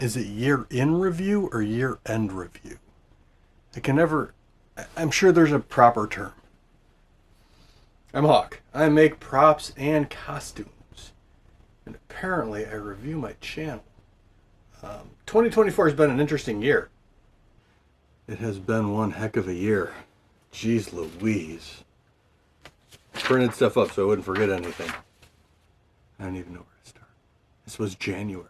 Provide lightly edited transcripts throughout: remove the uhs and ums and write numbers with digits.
Is it year in review or year end review? I can never. I'm sure there's a proper term. I'm Hawk. I make props and costumes. And apparently I review my channel. 2024 has been an interesting year. It has been one heck of a year. Jeez Louise. Printed stuff up so I wouldn't forget anything. I don't even know where to start. This was January.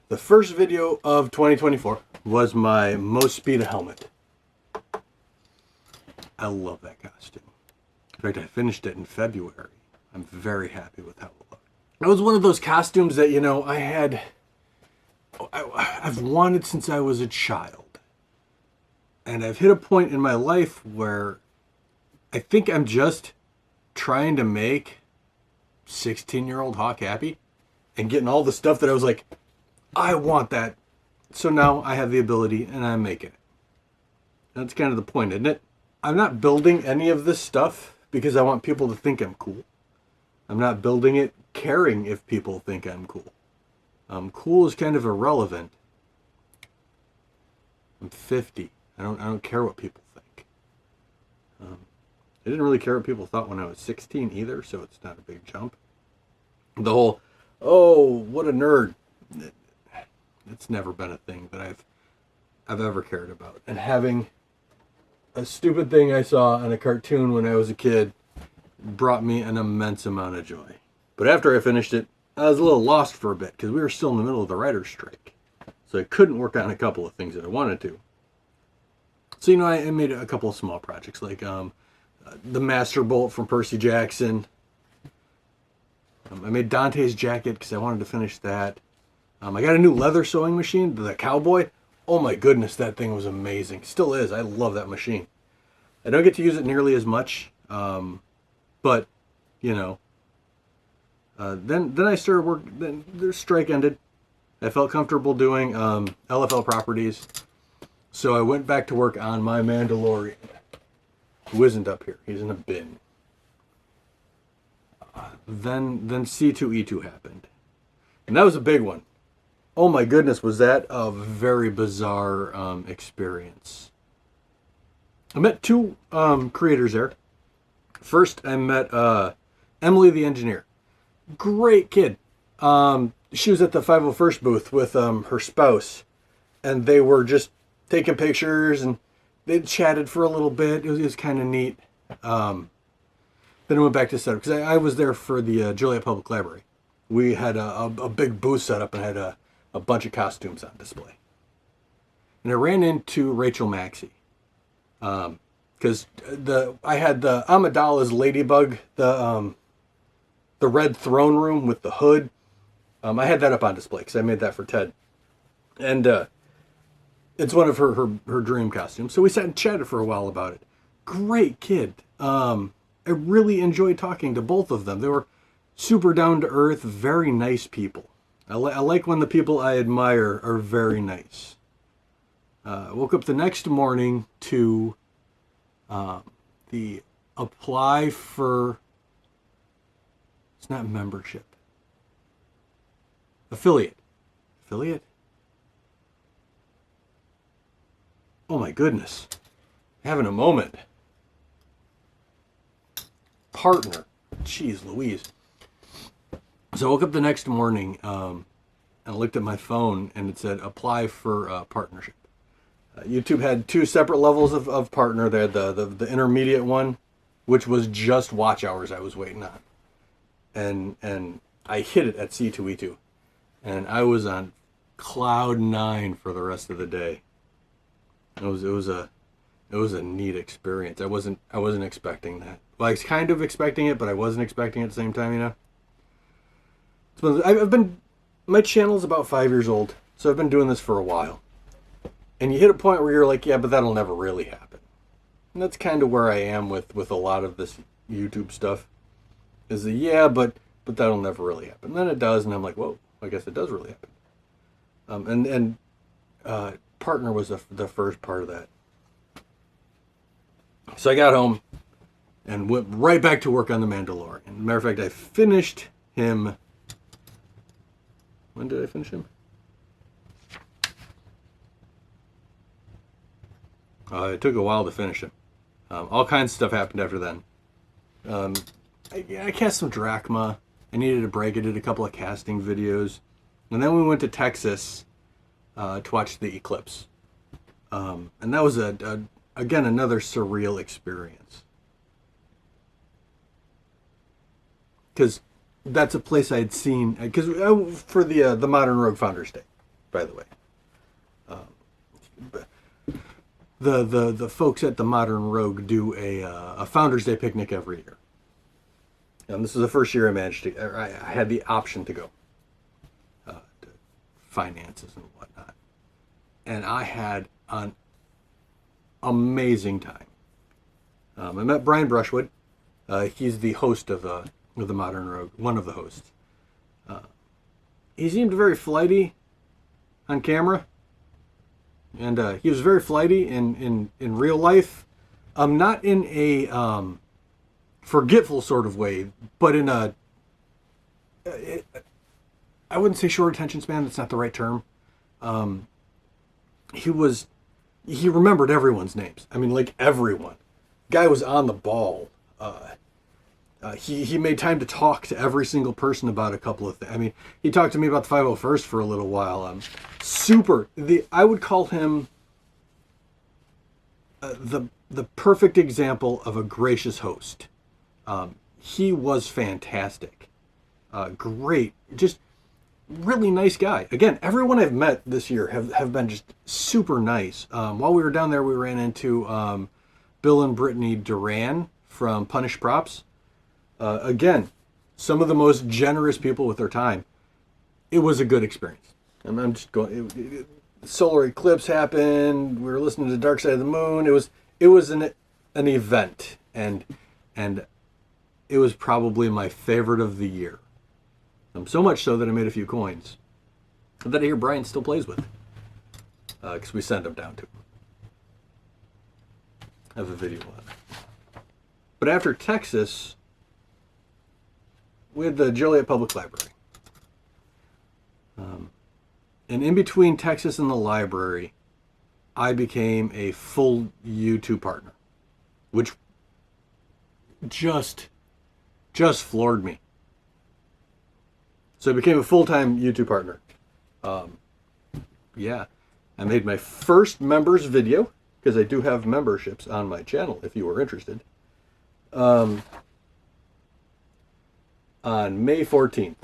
The first video of 2024 was my Most Speed helmet. I love that costume. In fact, I finished it in February. I'm very happy with how it looked. It was one of those costumes that, you know, I've wanted since I was a child. And I've hit a point in my life where I think I'm just trying to make 16-year-old Hawk happy and getting all the stuff that I was like, I want that. So now I have the ability and I'm making it. That's kind of the point, isn't it? I'm not building any of this stuff because I want people to think I'm cool. I'm not building it caring if people think I'm cool. Cool is kind of irrelevant. I'm 50. I don't care what people think. I didn't really care what people thought when I was 16 either, so it's not a big jump. The whole, oh, what a nerd. It's never been a thing that I've ever cared about. And having a stupid thing I saw on a cartoon when I was a kid brought me an immense amount of joy. But after I finished it, I was a little lost for a bit because we were still in the middle of the writer's strike. So I couldn't work on a couple of things that I wanted to. So, you know, I made a couple of small projects like the Master Bolt from Percy Jackson. I made Dante's jacket because I wanted to finish that. I got a new leather sewing machine, the Cowboy. Oh my goodness, that thing was amazing. Still is. I love that machine. I don't get to use it nearly as much, but you know. Then I started work. Then the strike ended. I felt comfortable doing LFL properties, so I went back to work on my Mandalorian, who isn't up here. He's in a bin. Then C2E2 happened, and that was a big one. Oh my goodness, was that a very bizarre experience. I met two creators there. First, I met Emily the engineer. Great kid. She was at the 501st booth with her spouse, and they were just taking pictures, and they chatted for a little bit. It was kind of neat. Then I went back to setup, because I was there for the Joliet Public Library. We had a big booth set up and had a bunch of costumes on display. And I ran into Rachel Maxey. Because I had the Amidala's Ladybug, the red throne room with the hood. I had that up on display because I made that for Ted. And it's one of her dream costumes. So we sat and chatted for a while about it. Great kid. I really enjoyed talking to both of them. They were super down to earth, very nice people. I like when the people I admire are very nice. Woke up the next morning to the apply for, it's not membership, affiliate. Oh my goodness, having a moment. Partner, jeez Louise. So I woke up the next morning and I looked at my phone and it said apply for partnership. YouTube had two separate levels of partner. They had the intermediate one, which was just watch hours I was waiting on. And I hit it at C2E2. And I was on cloud 9 for the rest of the day. It was a neat experience. I wasn't expecting that. Well, I was kind of expecting it, but I wasn't expecting it at the same time, you know. So my channel's about 5 years old, so I've been doing this for a while. And you hit a point where you're like, yeah, but that'll never really happen. And that's kind of where I am with a lot of this YouTube stuff. Is that, yeah, but that'll never really happen. And then it does, and I'm like, whoa, I guess it does really happen. And partner was the first part of that. So I got home and went right back to work on The Mandalorian. Matter of fact, I finished him. When did I finish him? It took a while to finish him. All kinds of stuff happened after then. I cast some drachma. I needed a break. I did a couple of casting videos. And then we went to Texas to watch the eclipse. And that was, again, another surreal experience. Because that's a place I had seen. Because for the Modern Rogue Founders Day, by the way. The folks at the Modern Rogue do a Founders Day picnic every year. And this is the first year I had the option to go. To finances and whatnot. And I had an amazing time. I met Brian Brushwood. He's the host of the Modern Rogue, one of the hosts. He seemed very flighty on camera. And he was very flighty in real life. Not in a forgetful sort of way, but in a... I wouldn't say short attention span, that's not the right term. He remembered everyone's names. I mean, like everyone. Guy was on the ball. He made time to talk to every single person about a couple of things. I mean, he talked to me about the 501st for a little while. I would call him the perfect example of a gracious host. He was fantastic. Great. Just really nice guy. Again, everyone I've met this year have been just super nice. While we were down there, we ran into Bill and Brittany Duran from Punish Props. Again, some of the most generous people with their time. It was a good experience. I'm just going. Solar eclipse happened. We were listening to Dark Side of the Moon. It was an event, and it was probably my favorite of the year. So much so that I made a few coins that I hear Brian still plays with, because we sent them down to him. I have a video on it. But after Texas, we had the Joliet Public Library. And in between Texas and the library, I became a full U2 partner, which just floored me. So I became a full-time U2 partner. Yeah, I made my first members video, because I do have memberships on my channel, if you are interested. On May 14th.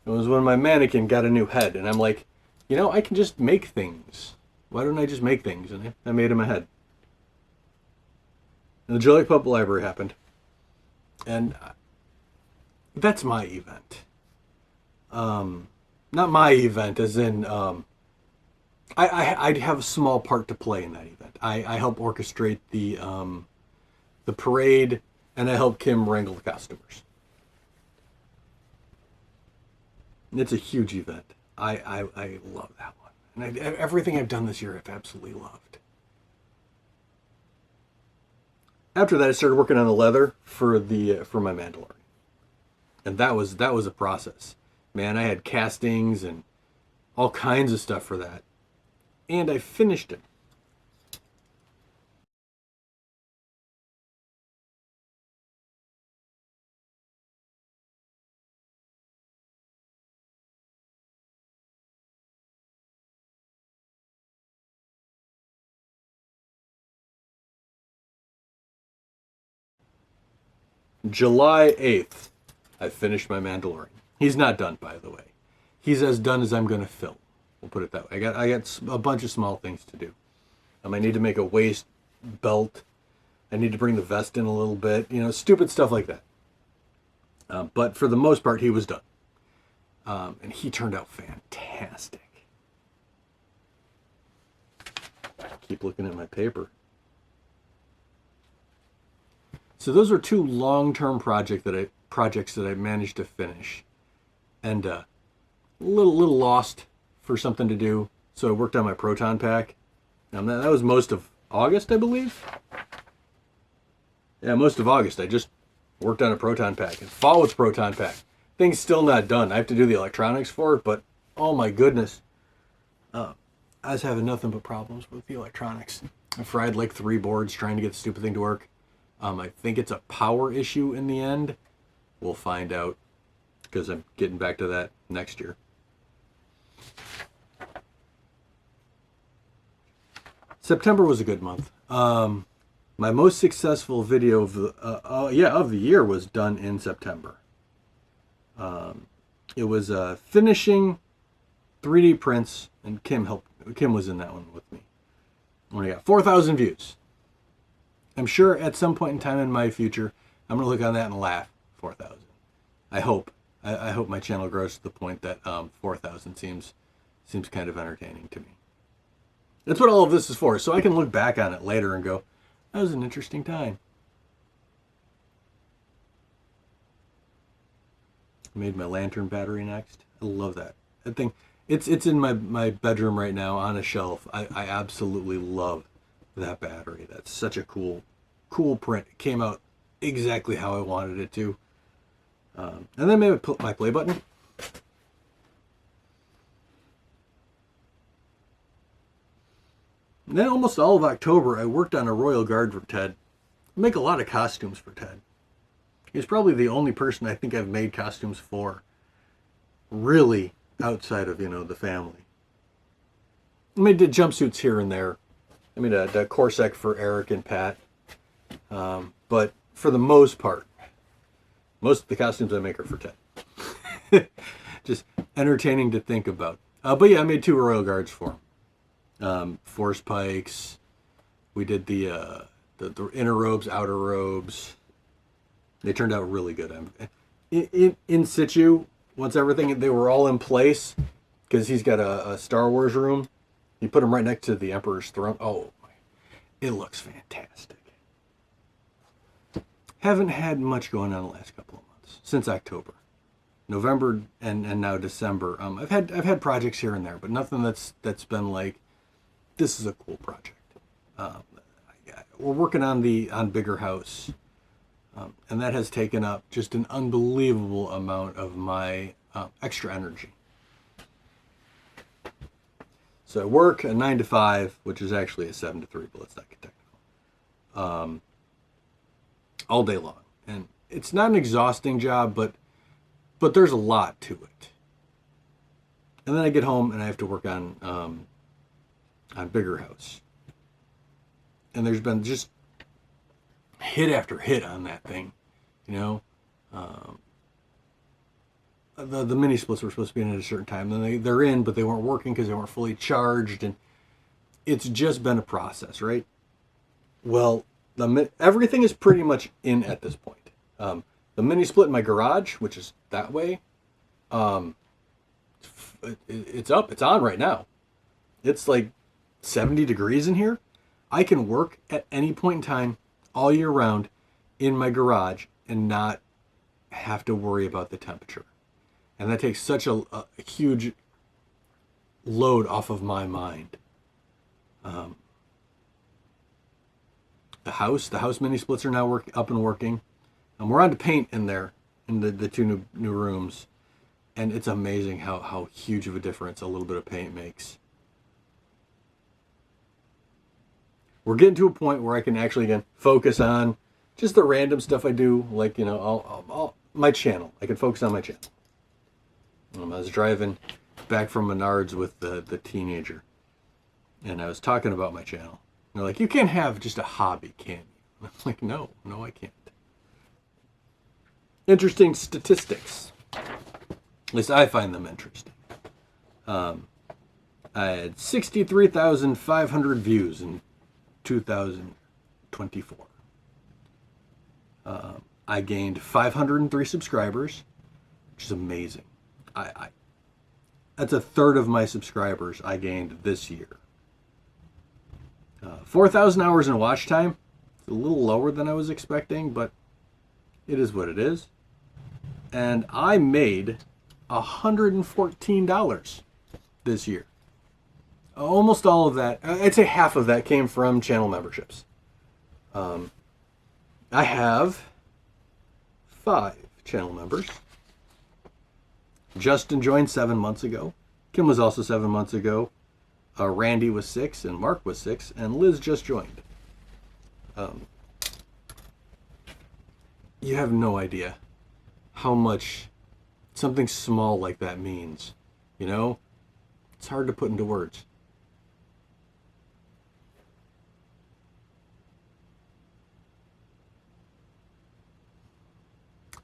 It was when my mannequin got a new head, and I'm like, I can just make things. Why don't I just make things? And I made him a head. And the Joliet Public Library happened. And that's my event. Not my event, as in, I have a small part to play in that event. I help orchestrate the parade, and I help Kim wrangle the customers. It's a huge event. I love that one. And everything I've done this year I've absolutely loved. After that, I started working on the leather for my Mandalorian. And that was a process. Man, I had castings and all kinds of stuff for that. And I finished it. July 8th, I finished my Mandalorian. He's not done, by the way. He's as done as I'm going to film. We'll put it that way. I got a bunch of small things to do. I need to make a waist belt. I need to bring the vest in a little bit. Stupid stuff like that. But for the most part, he was done. And he turned out fantastic. Keep looking at my paper. So those are two long-term projects that I managed to finish. And a little lost for something to do. So I worked on my proton pack. That was most of August, I believe. Yeah, most of August. I just worked on a proton pack. And fall with proton pack. Thing's still not done. I have to do the electronics for it, but oh my goodness. I was having nothing but problems with the electronics. I fried like 3 boards trying to get the stupid thing to work. I think it's a power issue in the end. We'll find out because I'm getting back to that next year. September was a good month. My most successful video of the year was done in September. It was finishing 3D prints, and Kim was in that one with me. When I got 4,000 views. I'm sure at some point in time in my future, I'm gonna look on that and laugh. 4,000. I hope. I hope my channel grows to the point that 4,000 seems kind of entertaining to me. That's what all of this is for, so I can look back on it later and go, that was an interesting time. I made my lantern battery next. I love that. That thing, it's in my bedroom right now on a shelf. I absolutely love that battery. That's such a cool print. It came out exactly how I wanted it to. And then maybe put my play button. And then almost all of October, I worked on a royal guard for Ted. I make a lot of costumes for Ted. He's probably the only person I think I've made costumes for, really, outside of, the family. I made jumpsuits here and there. I made a corset for Eric and Pat. But for the most part, most of the costumes I make are for Ted. Just entertaining to think about. But yeah, I made 2 royal guards for him. Force pikes. We did the inner robes, outer robes. They turned out really good. In situ, once they were all in place, because he's got a Star Wars room. You put him right next to the Emperor's throne. Oh, it looks fantastic. Haven't had much going on the last couple of months since October, November, and now December. I've had projects here and there, but nothing that's been like, this is a cool project. We're working on Bigger House, and that has taken up just an unbelievable amount of my extra energy. So I work a 9 to 5, which is actually a 7 to 3, but let's not get technical. All day long, and it's not an exhausting job, but there's a lot to it. And then I get home and I have to work on Bigger House, and there's been just hit after hit on that thing, The mini splits were supposed to be in at a certain time, then they're in, but they weren't working because they weren't fully charged, and it's just been a process, right? Well, everything is pretty much in at this point. The mini split in my garage, which is that way, it's up. It's on right now. It's like 70 degrees in here. I can work at any point in time all year round in my garage and not have to worry about the temperature. And that takes such a huge load off of my mind. The house mini splits are now up and working. We're on to paint in there in the 2 new rooms, and it's amazing how huge of a difference a little bit of paint makes. We're getting to a point where I can actually again focus on just the random stuff I do, like all my channel. I can focus on my channel. I was driving back from Menards with the teenager, and I was talking about my channel. They're like, you can't have just a hobby, can you? I'm like, no, I can't. Interesting statistics. At least I find them interesting. I had 63,500 views in 2024. I gained 503 subscribers, which is amazing. That's a third of my subscribers I gained this year. 4,000 hours in watch time. It's a little lower than I was expecting, but it is what it is. And I made $114 this year. Almost all of that, I'd say half of that came from channel memberships. I have 5 channel members. Justin joined 7 months ago. Kim was also 7 months ago. Randy was 6 and Mark was 6 and Liz just joined. You have no idea how much something small like that means. You know? It's hard to put into words.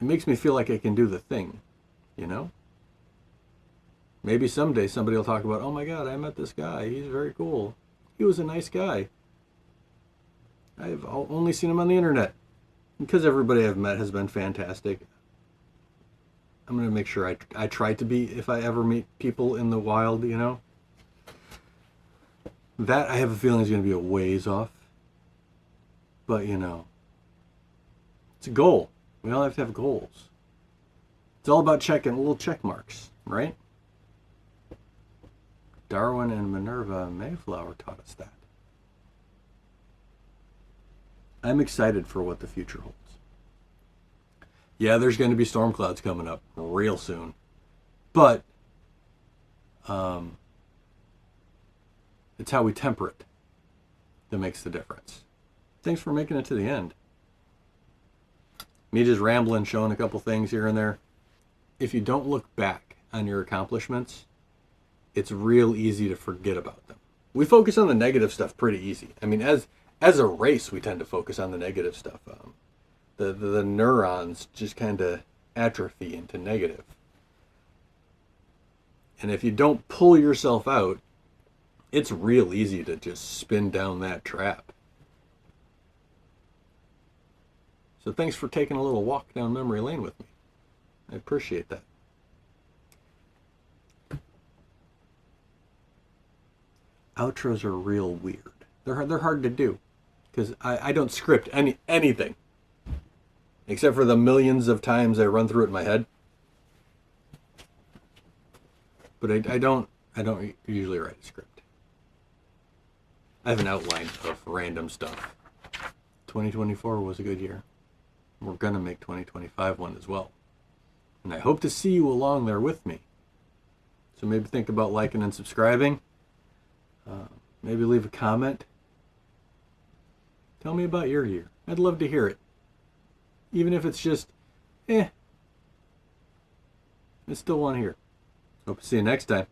It makes me feel like I can do the thing, you know? Maybe someday somebody will talk about, oh my God, I met this guy. He's very cool. He was a nice guy. I've only seen him on the internet. Because everybody I've met has been fantastic. I'm going to make sure I try to be, if I ever meet people in the wild, you know? That I have a feeling is going to be a ways off. But, you know, it's a goal. We all have to have goals. It's all about checking little check marks, right? Darwin and Minerva Mayflower taught us that. I'm excited for what the future holds. Yeah, there's going to be storm clouds coming up real soon. But it's how we temper it that makes the difference. Thanks for making it to the end. Me just rambling, showing a couple things here and there. If you don't look back on your accomplishments, it's real easy to forget about them. We focus on the negative stuff pretty easy. I mean, as a race, we tend to focus on the negative stuff. The neurons just kind of atrophy into negative. And if you don't pull yourself out, it's real easy to just spin down that trap. So thanks for taking a little walk down memory lane with me. I appreciate that. Outros are real weird. They're hard to do because I don't script anything except for the millions of times I run through it in my head. But I don't usually write a script. I have an outline of random stuff. 2024 was a good year. We're gonna make 2025 one as well. And I hope to see you along there with me. So maybe think about liking and subscribing. Maybe leave a comment. Tell me about your year. I'd love to hear it. Even if it's just, I still want to hear. Hope to see you next time.